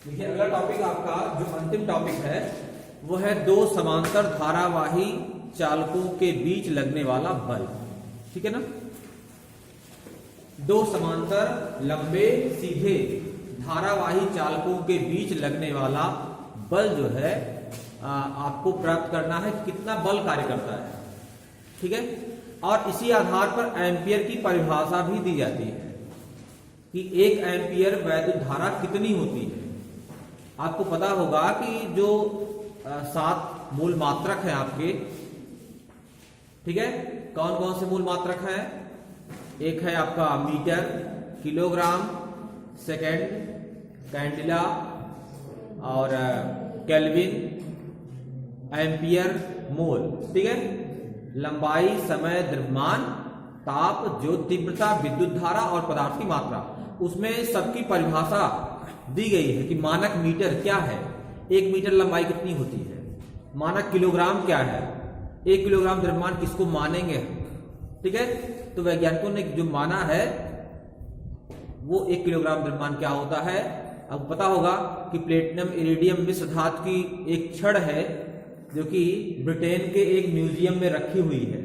देखिए अगला टॉपिक आपका जो अंतिम टॉपिक है वो है दो समांतर धारावाही चालकों के बीच लगने वाला बल। ठीक है ना। दो समांतर लंबे सीधे धारावाही चालकों के बीच लगने वाला बल जो है आपको प्राप्त करना है कितना बल कार्य करता है। ठीक है। और इसी आधार पर एम्पियर की परिभाषा भी दी जाती है कि एक एम्पियर वैद्युत धारा कितनी होती है। आपको पता होगा कि जो 7 मूल मात्रक हैं आपके, ठीक है, कौन कौन से मूल मात्रक हैं? एक है आपका मीटर, किलोग्राम, सेकेंड, कैंडिला और केल्विन, एम्पियर, मोल। ठीक है। लंबाई, समय, द्रव्यमान, ताप, ज्योत तीव्रता, विद्युत धारा और पदार्थ की मात्रा, उसमें सबकी परिभाषा दी गई है कि मानक मीटर क्या है, 1 मीटर लंबाई कितनी होती है, मानक किलोग्राम क्या है, 1 किलोग्राम द्रव्यमान किसको मानेंगे। ठीक है। तो वैज्ञानिकों ने जो माना है वो 1 किलोग्राम द्रव्यमान क्या होता है। अब पता होगा कि प्लेटिनम इरिडियम मिश्र धातु की एक छड़ है जो कि ब्रिटेन के एक म्यूजियम में रखी हुई है।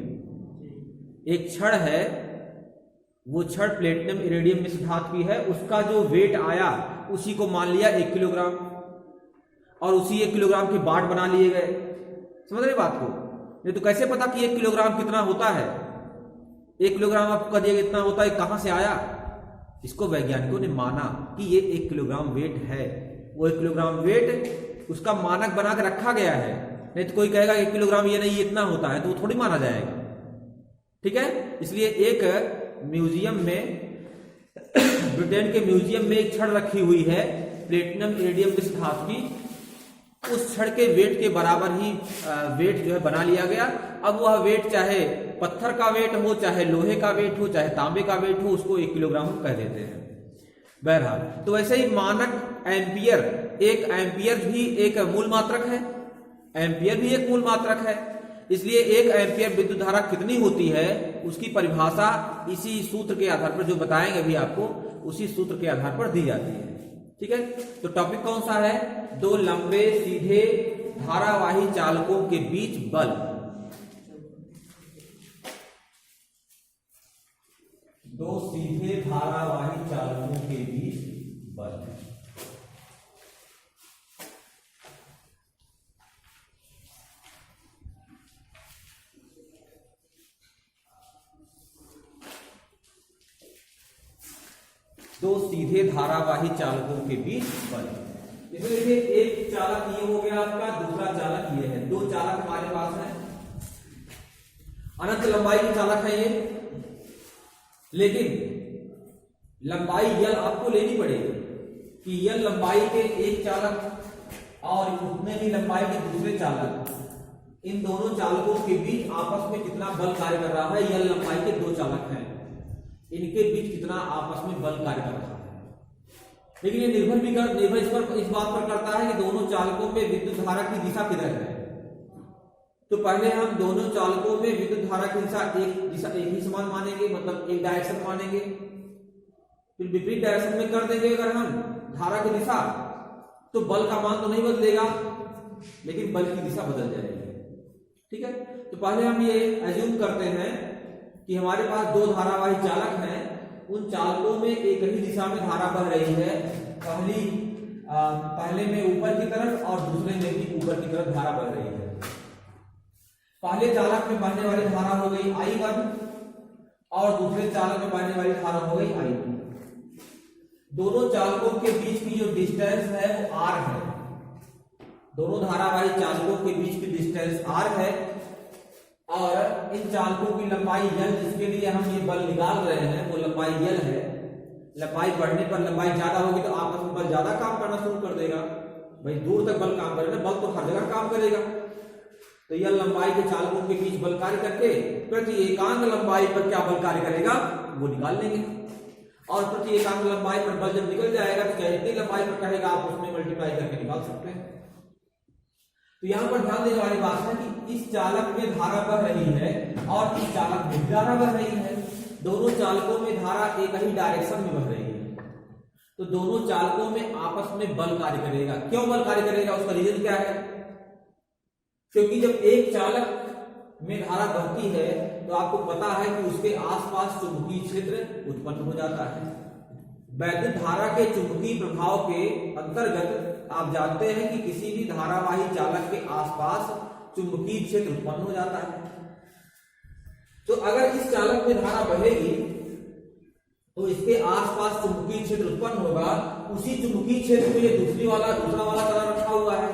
एक छड़ है, वो छड़ प्लेटिनम इरिडियम मिश्र धातु की है, उसका जो वेट आया उसी को मान लिया 1 किलोग्राम और उसी 1 किलोग्राम के बाट बना लिए गए। समझ रहे बात को? नहीं तो कैसे पता कि 1 किलोग्राम कितना होता है? 1 किलोग्राम आपको दिया कितना होता है, कहां से आया? इसको वैज्ञानिकों ने माना कि ये 1 किलोग्राम वेट है। वो 1 किलोग्राम वेट उसका मानक बना के रखा गया है। नहीं तो कोई कहेगा 1 किलोग्राम ये नहीं इतना होता है, तो वो थोड़ी माना जाएगा। ठीक है। इसलिए एक म्यूजियम में ब्रिटेन के म्यूजियम में एक छड़ रखी हुई है प्लेटिनम इरिडियम मिश्र धातु की, उस छड़ के वेट के बराबर ही वेट जो है बना लिया गया। अब वह वेट चाहे पत्थर का वेट हो, चाहे लोहे का वेट हो, चाहे तांबे का वेट हो, उसको 1 किलोग्राम कह देते हैं। बहरहाल तो वैसे ही मानक एम्पियर, एक एम्पियर भी एक मूल मात्रक है, एम्पियर भी एक मूल मात्रक है। इसलिए 1 एम्पियर विद्युत धारा कितनी होती है उसकी परिभाषा इसी सूत्र के आधार पर, जो बताएंगे अभी आपको, उसी सूत्र के आधार पर दी जाती है। ठीक है। तो टॉपिक कौन सा है? दो लंबे सीधे धारावाही चालकों के बीच बल। दो सीधे धारावाही चालकों के बीच बल। दो सीधे धारावाही चालकों के बीच बल। इसमें देखिए एक चालक ये हो गया आपका, दूसरा चालक ये है। 2 चालक हमारे पास है, अनंत लंबाई के चालक है ये, लेकिन लंबाई यल आपको लेनी पड़ेगी कि यल लंबाई के एक चालक और उतने ही लंबाई के दूसरे चालक, इन दोनों चालकों के बीच आपस में कितना बल कार्य कर रहा है। यल लंबाई के 2 चालक हैं, इनके बीच कितना आपस में बल कार्य कर रहा है। लेकिन ये निर्भर इस बात पर करता है कि दोनों चालकों में विद्युत धारा की दिशा किधर है। तो पहले हम दोनों चालकों में विद्युत धारा की दिशा एक ही समान मानेंगे, मतलब एक डायरेक्शन मानेंगे। फिर विपरीत डायरेक्शन में कर देंगे अगर हम धारा की दिशा, तो बल का मान तो नहीं बदलेगा, लेकिन बल की दिशा बदल जाएगी। ठीक है। तो पहले हम ये एज्यूम करते हैं कि हमारे पास 2 धारावाही चालक हैं, उन चालकों में एक ही दिशा में धारा बह रही है। पहले में ऊपर की तरफ और दूसरे में भी ऊपर की तरफ धारा बह रही है। पहले चालक में बहने वाली धारा हो गई I1 और दूसरे चालक में बहने वाली धारा हो गई I2। दोनों चालकों के बीच की जो डिस्टेंस है वो R है। दोनों धारावाही चालकों के बीच की डिस्टेंस R है और इन चालकों की लंबाई L, जिसके लिए हम ये बल निकाल रहे हैं, वो लंबाई L है। लंबाई बढ़ने पर लंबाई ज्यादा होगी तो आपस में बल ज्यादा काम करना शुरू कर देगा। भाई दूर तक बल काम करेगा, बल तो हर जगह काम करेगा। तो यह लंबाई के चालकों के बीच बल कार्य करके प्रति एकांक लंबाई पर क्या बल कार्य करेगा वो निकाल लेंगे। और प्रति एकांक लंबाई पर बल जब निकल जाएगा तो चाहे इतनी लंबाई पर कहेगा आप उसमें मल्टीप्लाई करके निकाल सकते हैं। तो यहां पर ध्यान देने वाली बात है कि इस चालक में धारा बह रही है और इस चालक में धारा बह रही है। दोनों चालकों में धारा एक ही डायरेक्शन में बह रही है। तो दोनों चालकों में आपस में बल कार्य करेगा। क्यों बल कार्य करेगा, उसका रीजन क्या है? क्योंकि जब एक चालक में धारा बहती है तो आपको पता है कि उसके आसपास चुंबकीय क्षेत्र उत्पन्न हो जाता है। वैद्युत धारा के चुंबकीय प्रभाव के अंतर्गत आप जानते हैं कि किसी भी धारावाही चालक के आसपास चुंबकीय क्षेत्र उत्पन्न हो जाता है। तो अगर इस चालक में धारा बहेगी तो इसके आसपास चुंबकीय क्षेत्र उत्पन्न होगा। उसी चुंबकीय क्षेत्र में दूसरा वाला चालक रखा हुआ है,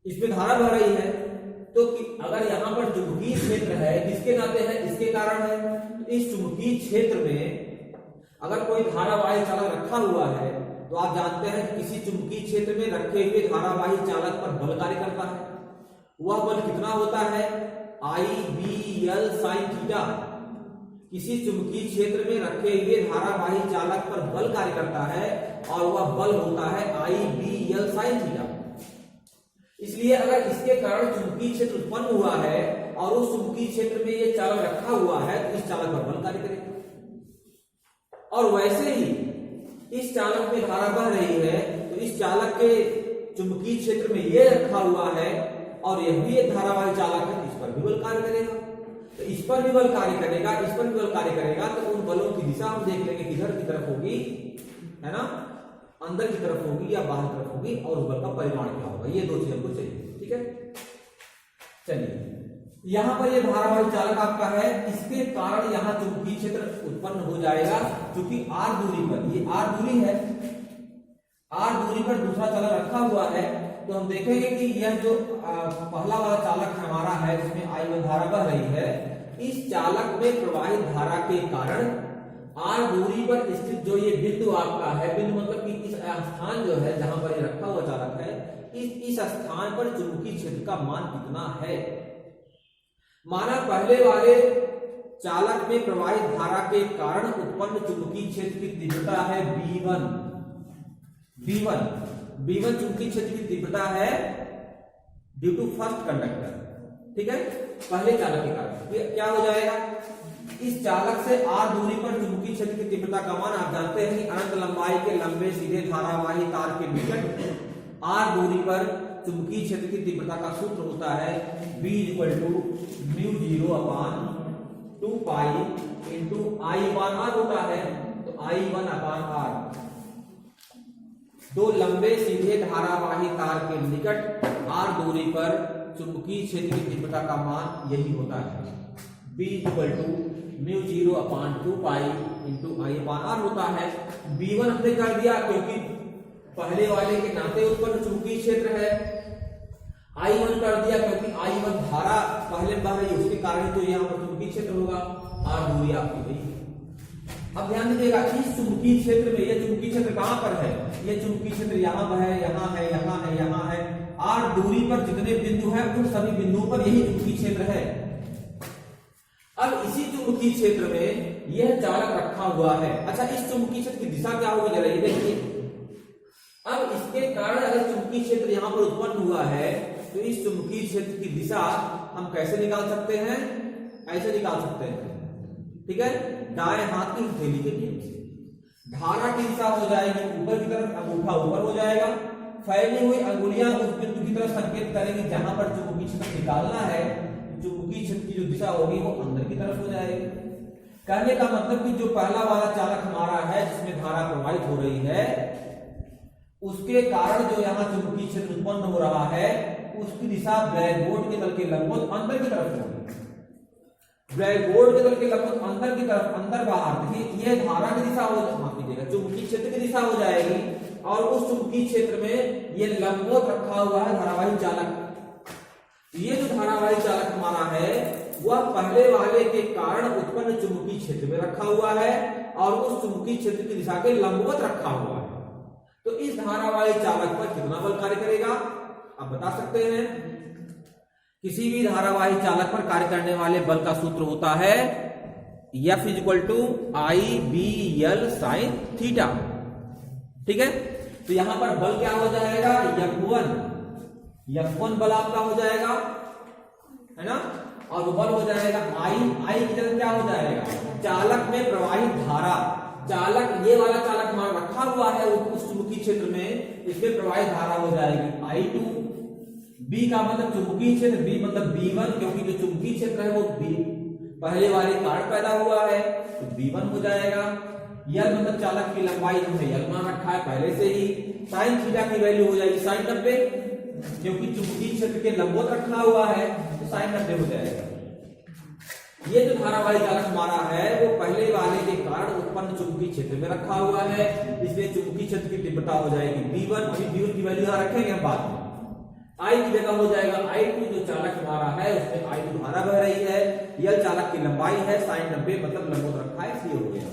इसमें धारा बह रही है। तो अगर यहां पर चुंबकीय क्षेत्र है, किसके नाते है? इसके कारण है। तो इस चुंबकीय क्षेत्र में अगर कोई धारावाही चालक रखा हुआ है तो आप जानते हैं कि किसी चुंबकीय क्षेत्र में रखे हुए धारावाही चालक पर बल कार्य करता है। वह बल कितना होता है? IBL sin theta. किसी चुंबकीय क्षेत्र में रखे हुए धारावाही चालक पर बल कार्य करता है और वह बल होता है IBL sin थीटा। इसलिए अगर इसके कारण चुंबकीय क्षेत्र उत्पन्न हुआ है और उस चुंबकीय क्षेत्र में ये चालक रखा हुआ है तो इस चालक पर बल कार्य करेगा। और वैसे ही इस चालक में धारा बह रही है तो इस चालक के चुंबकीय क्षेत्र में ये रखा हुआ है और यह भी एक धारावाही चालक है, इस पर भी बल कार्य करेगा। तो इस पर भी बल कार्य करेगा, इस पर भी बल कार्य करेगा। तो उन बलों की दिशा हम देख लेंगे किधर की तरफ होगी, है ना, अंदर की तरफ होगी या बाहर की तरफ होगी, और उस बल का परिमाण क्या होगा। ये दो चीज हमको चाहिए, ठीक है। चलिए यहां पर ये धारावाही चालक आपका है, इसके कारण यहां चुंबकीय क्षेत्र उत्पन्न हो जाएगा। क्योंकि r दूरी पर, ये r दूरी है, r दूरी पर दूसरा चालक रखा हुआ है। तो हम देखेंगे कि यह जो पहला वाला चालक हमारा है जिसमें I1 धारा बह रही है, इस चालक में प्रवाहित धारा के कारण r दूरी पर स्थित जो ये बिंदु आपका है, बिंदु मतलब कि इस स्थान जो है जहां पर ये रखा हुआ चालक है, इस स्थान पर चुंबकीय क्षेत्र का मान कितना है। माना पहले वाले चालक में प्रवाहित धारा के कारण उत्पन्न चुंबकीय क्षेत्र की तीव्रता है B1 चुंबकीय क्षेत्र की तीव्रता है ड्यू टू फर्स्ट कंडक्टर, ठीक है, पहले चालक के कारण। क्या हो जाएगा? इस चालक से r दूरी पर चुंबकीय क्षेत्र की तीव्रता का मान आप जानते हैं कि अनंत लंबाई के लंबे सीधे धारावाही तार के निकट r दूरी पर चुंबकीय क्षेत्र की तीव्रता का सूत्र होता है B = μ0/2π × I/r होता है। तो I1/r दो लंबे सीधे धारावाही तार के निकट r दूरी पर चुंबकीय क्षेत्र की तीव्रता का मान यही होता है। B = μ0/2π × I/r होता है। B1 हमने कर दिया क्योंकि पहले वाले के नाते उत्पन्न चुंबकीय क्षेत्र है। I1 कर दिया क्योंकि I1 धारा पहले बह रही है, उसके कारण तो यहाँ पर चुंबकीय क्षेत्र होगा। r दूरी आपकी गई। अब ध्यान दीजिएगा, इस चुंबकीय क्षेत्र में, यह चुंबकीय क्षेत्र कहां पर है? यह चुंबकीय क्षेत्र यहाँ पर है, यहाँ है, यहाँ है, यहाँ है। r दूरी पर जितने बिंदु हैं उन सभी बिंदुओं पर यही चुंबकीय क्षेत्र है। अब इसी चुंबकीय क्षेत्र में यह चालक रखा हुआ है। अच्छा, इस चुंबकीय क्षेत्र की दिशा क्या होगी जरा ये देखिए। अब इसके कारण अगर चुंबकीय क्षेत्र यहां पर उत्पन्न हुआ है तो इस चुंबकीय क्षेत्र की दिशा हम कैसे निकाल सकते हैं? ऐसे निकाल सकते हैं, ठीक है, दाएं हाथ की हथेली के नियम से। धारा की दिशा हो जाएगी ऊपर की तरफ, अंगूठा ऊपर हो जाएगा, फैली हुई अंगुलियां उस बिंदु की तरफ संकेत करेंगी जहां पर चुंबकीय क्षेत्र निकालना है। चुंबकीय क्षेत्र की जो दिशा होगी वो अंदर की तरफ हो जाएगी। कहने का मतलब कि जो पहला वाला चालक हमारा है जिसमें धारा प्रवाहित हो रही है, उसके कारण जो यहाँ चुंबकीय क्षेत्र उत्पन्न हो रहा है उसकी दिशा ब्लैकबोर्ड के तल के लंबवत अंदर की तरफ होगी। ब्लैकबोर्ड के तल के लंबवत अंदर की तरफ, अंदर बाहर, देखिए यह धारा की दिशा हो, माफ कीजिएगा, चुंबकीय क्षेत्र की दिशा हो जाएगी। और उस चुंबकीय क्षेत्र में ये लंबवत रखा हुआ है धारावाही चालक। ये जो धारावाही चालक हमारा है वह पहले वाले के कारण उत्पन्न चुंबकीय क्षेत्र में रखा हुआ है और उस चुंबकीय क्षेत्र की दिशा के लंबवत रखा हुआ है। तो इस धारावाही चालक पर कितना बल कार्य करेगा आप बता सकते हैं? किसी भी धारावाही चालक पर कार्य करने वाले बल का सूत्र होता है F = IBL sin थीटा, ठीक है। तो यहां पर बल क्या हो जाएगा? F1 बल आपका हो जाएगा, है ना, और वो बल हो जाएगा I की जगह क्या हो जाएगा? चालक में प्रवाहित धारा। चालक, ये वाला चालक उस चुंबकीय क्षेत्र में इसमें प्रवाहित धारा हो जाएगी I2। B का मतलब चुंबकीय क्षेत्र, B मतलब B1, क्योंकि जो चुंबकीय क्षेत्र है वो B पहले वाले कारण पैदा हुआ है तो B1 हो जाएगा। L मतलब चालक की लंबाई हमने L मान रखा है पहले से ही। साइन थीटा की वैल्यू हो जाएगी साइन 90, क्योंकि चुंबकीय क्षेत्र के लंबवत रखा हुआ है तो साइन 90 हो जाएगा। ये जो धारावाही चालक हमारा है वो पहले वाले के कारण उत्पन्न चुंबकीय क्षेत्र में रखा हुआ है, इसलिए चुंबकीय क्षेत्र की तीव्रता हो जाएगी B1। अभी B1 की वैल्यू यहां रखेंगे हम बाद में। I की जगह हो जाएगा I2, जो चालक हमारा है उसमें I2 धारा बह रही है। L चालक की लंबाई है, साइन 90 मतलब लंबवत रखा है इसलिए हो गया।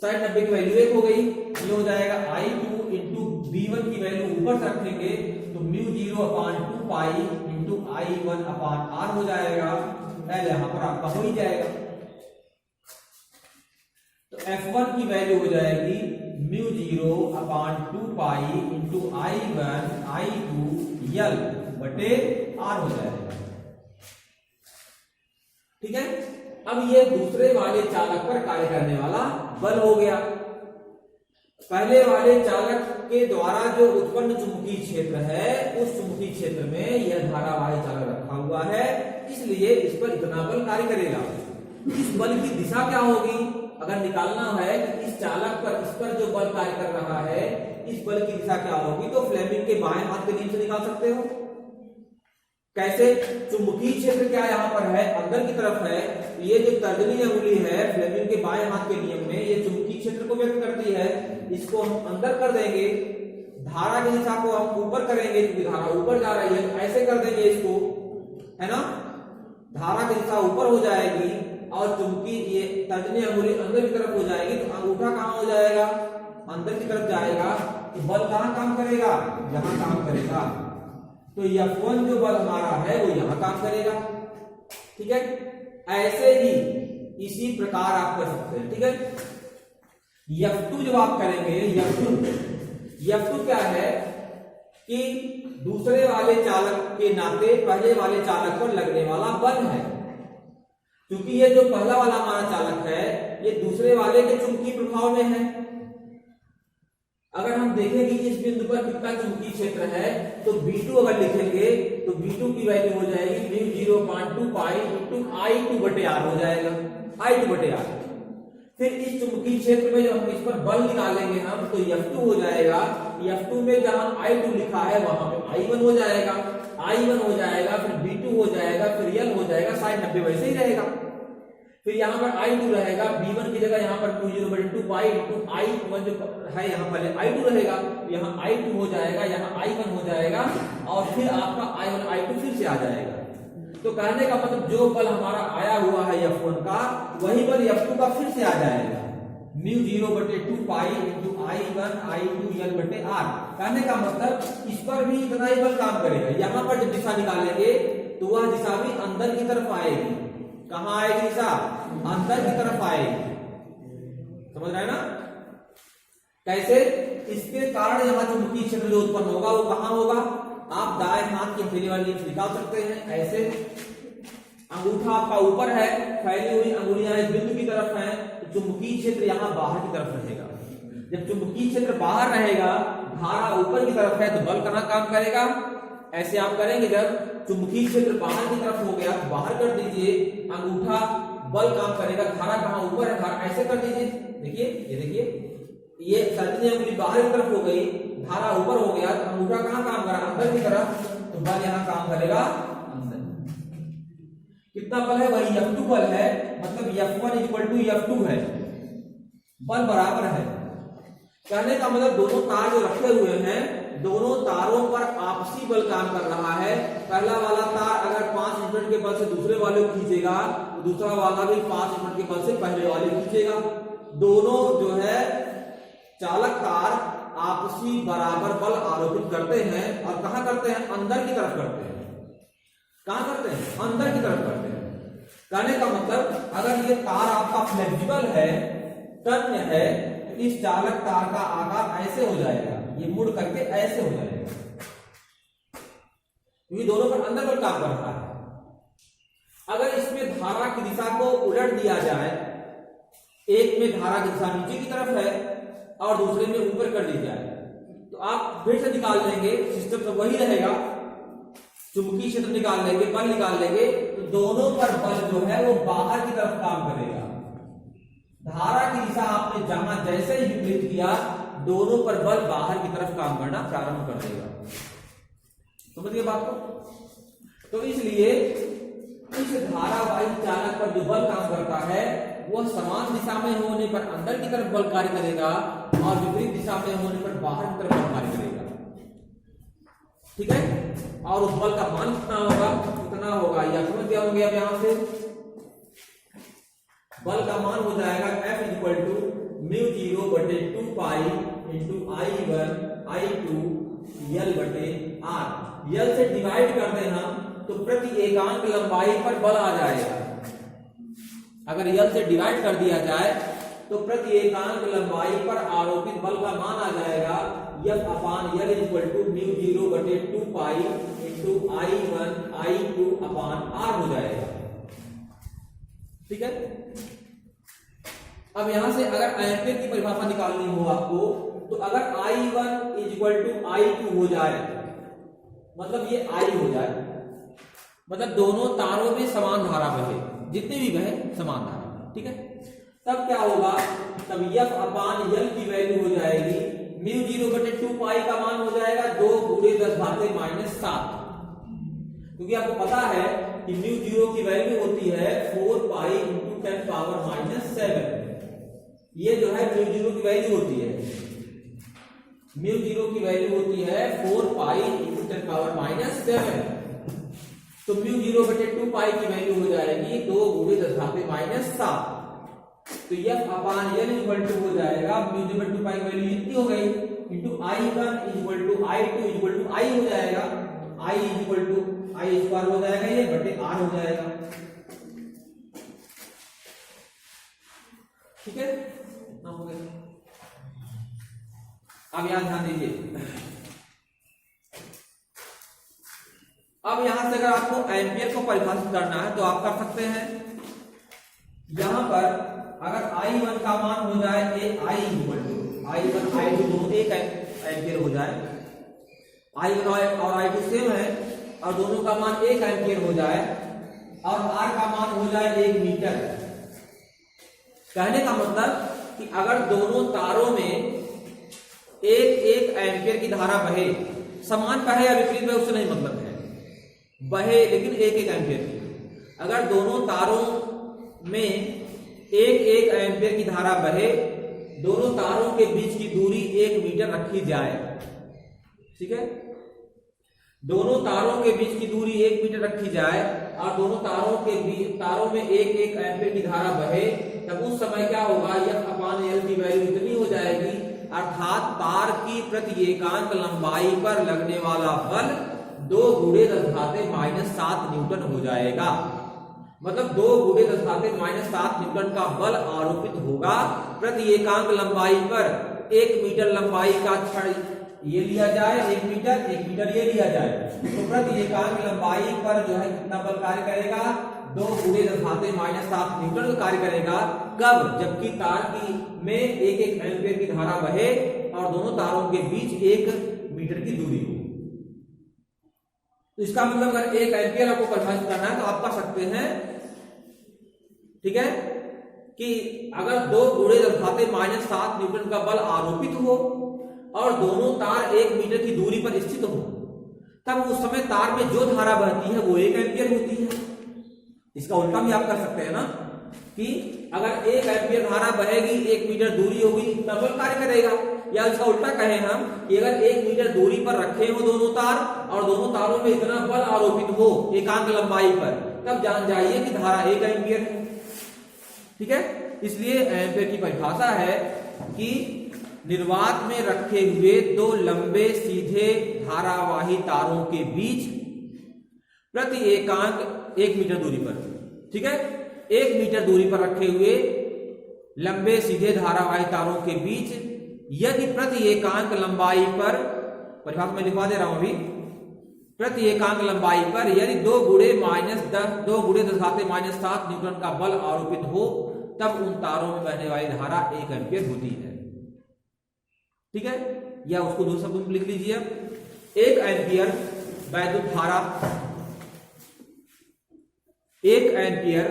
साइन 90 की वैल्यू 1 हो गई। ये हो जाएगा I2 इंटू B1 की वैल्यू ऊपर से रखेंगे तो μ0/2 पाई इंटू I1/r हो जाएगा। L यहां पर आपका हो ही जाएगा। तो F1 की वैल्यू हो जाएगी μ0/2 pi into I1 I2 L बटे R हो जाएगा। ठीक है, अब ये दूसरे वाले चालक पर कार्य करने वाला बल हो गया। पहले वाले चालक के द्वारा जो उत्पन्न चुंबकीय क्षेत्र है उस चुंबकीय क्षेत्र में यह धारावाही चालक रखा हुआ है, इसलिए इस पर इतना बल कार्य करेगा। इस बल की दिशा क्या होगी अगर निकालना है कि इस चालक पर, इस पर जो बल कार्य कर रहा है इस बल की दिशा क्या होगी, तो फ्लेमिंग के बाएं हाथ के नियम से निकाल सकते हो। कैसे? चुंबकीय क्षेत्र क्या यहां पर है, अंदर की तरफ है। ये जो तर्जनी अंगुली है फ्लेमिंग के बाएं हाथ के नियम में ये चुंबकीय क्षेत्र को व्यक्त करती है। इसको हम अंदर कर देंगे, धारा की दिशा को हम ऊपर करेंगे क्योंकि धारा ऊपर जा रही है, ऐसे कर देंगे इसको, है ना। धारा की दिशा ऊपर हो जाएगी और चुंबकीय ये तर्जनी अंगुली अंदर की तरफ हो जाएगी, तो अंगूठा कहां हो जाएगा, अंदर की तरफ जाएगा। तो बल कहां काम करेगा, यहां काम करेगा। तो F1 जो बल हमारा है वो यहां काम करेगा। ठीक है, ऐसे ही इसी प्रकार आप कर सकते हैं। ठीक है, F2 जब आप करेंगे, F2 क्या है कि दूसरे वाले चालक के नाते पहले वाले चालक पर लगने वाला बल है। क्योंकि ये जो पहला वाला हमारा चालक है ये दूसरे वाले के चुंबकीय प्रभाव में है। अगर हम देखें कि इस बिंदु पर कितना चुंबकीय क्षेत्र है तो B2 अगर लिखेंगे तो B2 की वैल्यू हो जाएगी μ0/2 पाई इंटू I2 बटे R हो जाएगा, I2 बटे R। फिर इस चुंबकीय क्षेत्र में जब हम इस पर बल निकालेंगे हम तो F2 हो जाएगा। F2 में जहां I2 लिखा है वहां पे I1 हो जाएगा, I1 हो जाएगा, फिर B2 हो जाएगा, फिर L हो जाएगा, साइन 90 वैसे ही रहेगा। फिर यहाँ पर I2 रहेगा, B1 की जगह यहाँ पर μ0/2 पाई इंटू I1 जो है यहाँ पहले I2 रहेगा, यहाँ I2 हो जाएगा, यहाँ I1 हो जाएगा और फिर आपका I1 I2 फिर से आ जाएगा। तो कहने का मतलब जो बल हमारा आया हुआ है F1 का वही बल F2 का फिर से आ जाएगा, μ0/2 pi into I1 I2 L बटे R। कहने का मतलब इस पर भी इतना ही बल काम करेगा। यहाँ पर जब दिशा निकालेंगे तो वह दिशा भी अंदर की तरफ आएगी। कहां आएगी दिशा, अंदर की तरफ आएगी। समझ रहे हैं ना कैसे? इसके कारण यहां चुंबकीय क्षेत्र जो उत्पन्न होगा वो कहां होगा, आप दाएं हाथ की हथेली वाली निकाल सकते हैं। ऐसे अंगूठा आपका ऊपर है, फैली हुई अंगुलियां इस बिंदु की तरफ हैं, तो चुंबकीय क्षेत्र यहां बाहर की तरफ रहेगा। जब चुंबकीय क्षेत्र बाहर रहेगा, धारा ऊपर की तरफ है, तो बल कहां काम करेगा, ऐसे आप करेंगे। जब चुंबकीय क्षेत्र बाहर की तरफ हो गया तो बाहर कर दीजिए, अंगूठा बल काम करेगा, धारा कहां ऊपर है, धारा ऐसे कर दीजिए। देखिए ये देखिए, ये तर्जनी अंगुली बाहर की तरफ हो गई, धारा ऊपर हो गया, तो अंगूठा कहां काम कर रहा है, अंदर की तरफ, तो बल यहां काम करेगा अंदर। कितना बल है, वही F2 बल है, मतलब F1 = F2 है, बल बराबर है। कहने का मतलब दोनों तार जो रखे हुए हैं दोनों तारों पर आपसी बल काम कर रहा है। पहला वाला तार अगर 5 न्यूटन के बल से दूसरे वाले को खींचेगा तो दूसरा वाला भी 5 न्यूटन के बल से पहले वाले को खींचेगा। दोनों जो है चालक तार आपसी बराबर बल आरोपित करते हैं। और कहां करते हैं, अंदर की तरफ करते हैं। कहां करते हैं, अंदर की तरफ करते हैं। कहने का मतलब अगर ये तार आपका फ्लेक्सिबल है, तन्य है, तो इस चालक तार का आकार ऐसे हो जाएगा, ये मुड़ करके ऐसे हो जाएगा, क्योंकि दोनों पर अंदर बल काम कर रहा है। अगर इसमें धारा की दिशा को उलट दिया जाए, एक में धारा की दिशा नीचे की तरफ है और दूसरे में ऊपर कर दी जाए, तो आप फिर से निकाल लेंगे, सिस्टम तो वही रहेगा, चुंबकीय क्षेत्र निकाल लेंगे, बल निकाल लेंगे, तो दोनों पर बल जो है वो बाहर की तरफ काम करेगा। धारा की दिशा आपने जहां जैसे ही विपरीत किया, दोनों पर बल बाहर की तरफ काम करना प्रारंभ कर देगा। समझिए बात को। तो इसलिए इस धारावाही चालक पर जो बल काम करता है वह समान दिशा में होने पर अंदर की तरफ बल कार्य करेगा और विपरीत दिशा में होने पर बाहर की तरफ बल कार्य करेगा। ठीक है, और उस बल का मान कितना होगा या समझ गया होंगे। अब यहां से बल का मान हो जाएगा F इक्वल टू μ0 बटे 2 पाई इंटू I1 I2 L बटे R। L से डिवाइड कर दें हम तो प्रति एकांक लंबाई पर बल आ जाएगा। अगर L से डिवाइड कर दिया जाए तो प्रति एकांक लंबाई पर आरोपित बल का मान आ जाएगा F upon L equal to μ0 बटे 2 पाई इंटू I1 I2 अपान R हो जाएगा। ठीक है, अब यहां से अगर एम्पीयर की परिभाषा निकालनी हो आपको, तो अगर I1 इक्वल टू I2 हो जाए, मतलब ये I हो जाए, मतलब दोनों तारों में समान धारा बहे, जितने भी बहे समान धारा। ठीक है, तब क्या होगा, तब F अपान L की वैल्यू हो जाएगी μ0 बटे 2 पाई का मान हो जाएगा 2 गुणे 10 घाते -7, क्योंकि आपको पता है कि μ0 की वैल्यू होती है 4 पाई इंटू 10 पावर -7। ये जो है μ0 की वैल्यू होती है, μ0 की वैल्यू होती है 4 पाई इंटू 10 पावर -7। तो μ0 बटे 2 पाई की वैल्यू हो जाएगी 2 गुणे 10 घाते -7। तो F upon L equal to हो जाएगा μ0 बटे 2 पाई की वैल्यू इतनी हो गई into I1 equal to I2 equal to I हो जाएगा, I equal to I square हो जाएगा ये बटे R हो जाएगा। ठीक है, हो गया। अब यहां ध्यान दीजिए, अब यहां से अगर आपको एम्पियर को परिभाषित करना है तो आप कर सकते हैं। यहां पर अगर I1 का मान हो जाए I equal to I1 I2 दोनों एक एम्पियर हो जाए, I1 और I2 सेम है और दोनों का मान 1 एम्पियर हो जाए और R का मान हो जाए 1 मीटर। कहने का मतलब कि अगर दोनों तारों में एक एम्पियर की धारा बहे, समान बहे या विपरीत बहे उससे नहीं मतलब है, बहे लेकिन एक एम्पियर की। अगर दोनों तारों में एक एम्पियर की धारा बहे, दोनों तारों के बीच की दूरी 1 मीटर रखी जाए। ठीक है, दोनों तारों के बीच की दूरी 1 मीटर रखी जाए और दोनों तारों में एक एम्पियर की धारा बहे, तब उस समय क्या होगा, F अपान L की वैल्यू इतनी हो जाएगी, अर्थात तार की प्रति एकांक लंबाई पर लगने वाला बल 2 गुणे 10 घाते -7 न्यूटन हो जाएगा। मतलब 2 गुणे 10 घाते -7 न्यूटन का बल आरोपित होगा प्रति एकांक लंबाई पर। 1 मीटर लंबाई का छड़ ये लिया जाए, 1 मीटर ये लिया जाए, तो प्रति एकांक लंबाई पर जो है कितना बल कार्य करेगा, 2 गुणे 10 घाते -7 न्यूटन कार्य करेगा। कब, जबकि तार की में एक एम्पियर की धारा बहे और दोनों तारों के बीच 1 मीटर की दूरी हो। तो इसका मतलब अगर 1 एम्पियर आपको परिभाषित करना है तो आप कर सकते हैं। ठीक है, कि अगर 2 गुणे 10 घाते -7 न्यूटन का बल आरोपित हो और दोनों तार 1 मीटर की दूरी पर स्थित हो, तब उस समय तार में जो धारा बहती है वो 1 एम्पियर होती है। इसका उल्टा भी आप कर सकते हैं ना, कि अगर 1 एम्पियर धारा बहेगी, 1 मीटर दूरी होगी, तब बल कार्य करेगा। या इसका उल्टा कहें हम कि अगर 1 मीटर दूरी पर रखे हो दोनों तार और दोनों तारों में इतना बल आरोपित हो एकांक लंबाई पर, तब जान जाइए कि धारा 1 एम्पियर है। ठीक है, इसलिए एम्पियर की परिभाषा है कि निर्वात में रखे हुए 2 लंबे सीधे धारावाही तारों के बीच प्रति एकांक 1 मीटर दूरी पर, ठीक है, 1 मीटर दूरी पर रखे हुए लंबे सीधे धारावाही तारों के बीच यदि प्रति एकांक लंबाई पर, परिभाषा में लिखवा दे रहा हूं अभी, प्रति एकांक लंबाई पर यदि 2 गुणे 10 घाते -7 न्यूटन का बल आरोपित हो, तब उन तारों में बहने वाली धारा 1 एम्पियर होती है। ठीक है, या उसको दूसरे शब्दों में लिख लीजिए। 1 एम्पियर वैद्युत धारा, 1 एम्पियर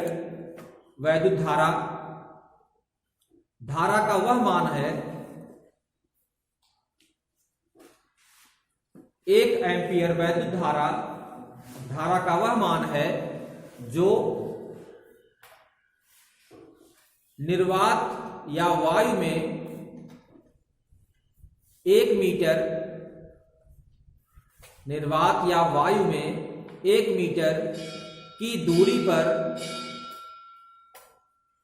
वैद्युत धारा, धारा का वह मान है, 1 एम्पियर वैद्युत धारा, धारा का वह मान है जो निर्वात या वायु में 1 मीटर, निर्वात या वायु में 1 मीटर की दूरी पर,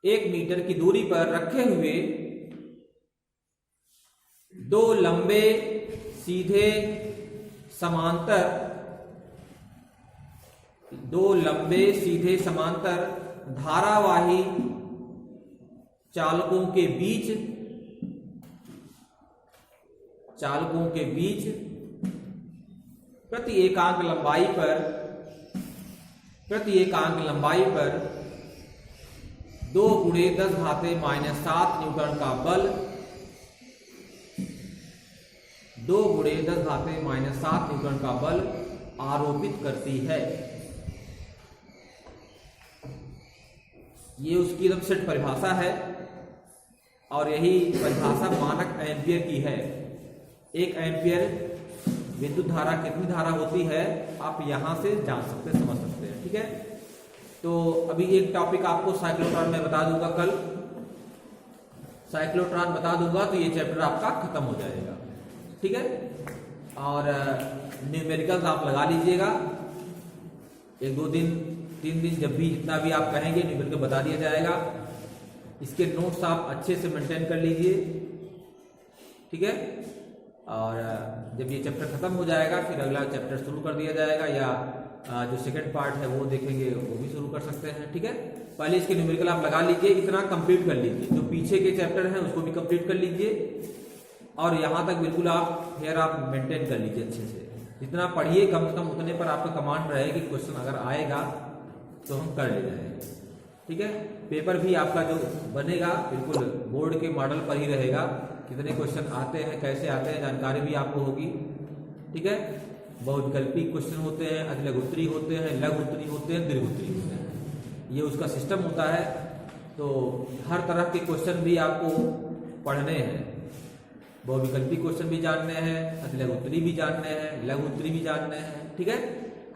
1 मीटर की दूरी पर रखे हुए 2 लंबे सीधे समांतर, 2 लंबे सीधे समांतर धारावाही चालकों के बीच, चालकों के बीच प्रति एकांक लंबाई पर, प्रति एकांक लंबाई पर 2 × 10⁻⁷ न्यूटन का बल, 2 × 10⁻⁷ न्यूटन का बल आरोपित करती है। ये उसकी एकदम सेट परिभाषा है और यही परिभाषा मानक एम्पियर की है। 1 एम्पियर विद्युत धारा कितनी धारा होती है आप यहां से जान सकते हैं, समझ सकते हैं। ठीक है, तो अभी एक टॉपिक आपको साइक्लोट्रॉन में बता दूंगा, कल साइक्लोट्रॉन बता दूंगा तो ये चैप्टर आपका खत्म हो जाएगा। ठीक है, और न्यूमेरिकल्स आप लगा लीजिएगा, 1-2 दिन 3 दिन जब भी जितना भी आप कहेंगे न्यूमेरिकल बता दिया जाएगा। इसके नोट्स आप अच्छे से मेंटेन कर लीजिए। ठीक है, और जब ये चैप्टर खत्म हो जाएगा फिर अगला चैप्टर शुरू कर दिया जाएगा, या जो सेकंड पार्ट है वो देखेंगे, वो भी शुरू कर सकते हैं। ठीक है, पहले इसके न्यूमेरिकल आप लगा लीजिए, इतना कंप्लीट कर लीजिए, जो पीछे के चैप्टर हैं उसको भी कंप्लीट कर लीजिए, और यहाँ तक बिल्कुल आप फिर आप मेंटेन कर लीजिए अच्छे से। जितना पढ़िए कम से कम उतने पर आपका कमांड रहे कि क्वेश्चन अगर आएगा तो हम कर ले जाएंगे। ठीक है, पेपर भी आपका जो बनेगा बिल्कुल बोर्ड के मॉडल पर ही रहेगा, कितने क्वेश्चन आते हैं, कैसे आते हैं, जानकारी भी आपको होगी। ठीक है, बहुविकल्पी क्वेश्चन होते हैं, अतिलघुत्तरी होते हैं, लघुत्तरी होते हैं, दीर्घोत्तरी होते हैं, ये उसका सिस्टम होता है। तो हर तरह के क्वेश्चन भी आपको पढ़ने हैं, बहुविकल्पी क्वेश्चन भी जानने हैं, अतिलघुत्तरी भी जानने हैं, लघुत्तरी भी जानने हैं। ठीक है,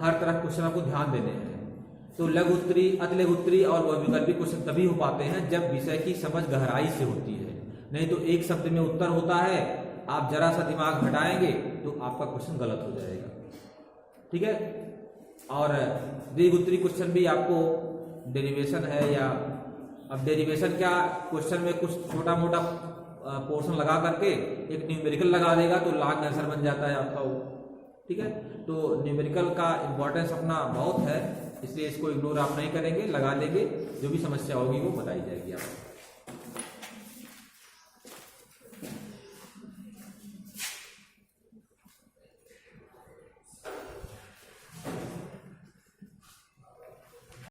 हर तरह के क्वेश्चन आपको ध्यान देने हैं। तो लघुत्तरी, अतिलघुत्तरी और बहुविकल्पी क्वेश्चन तभी हो पाते हैं जब विषय की समझ गहराई से होती है, नहीं तो एक शब्द में उत्तर होता है, आप जरा सा दिमाग हटाएंगे तो आपका क्वेश्चन गलत हो जाएगा। ठीक है, और दीर्घोत्तरी क्वेश्चन भी आपको डेरिवेशन है, या अब डेरिवेशन क्या, क्वेश्चन में कुछ छोटा मोटा पोर्शन लगा करके एक न्यूमेरिकल लगा देगा तो लॉग आंसर बन जाता है आपका वो। ठीक है, तो न्यूमेरिकल का इंपॉर्टेंस अपना बहुत है, इसलिए इसको इग्नोर आप नहीं करेंगे, लगा लेंगे, जो भी समस्या होगी वो बताई जाएगी आपको।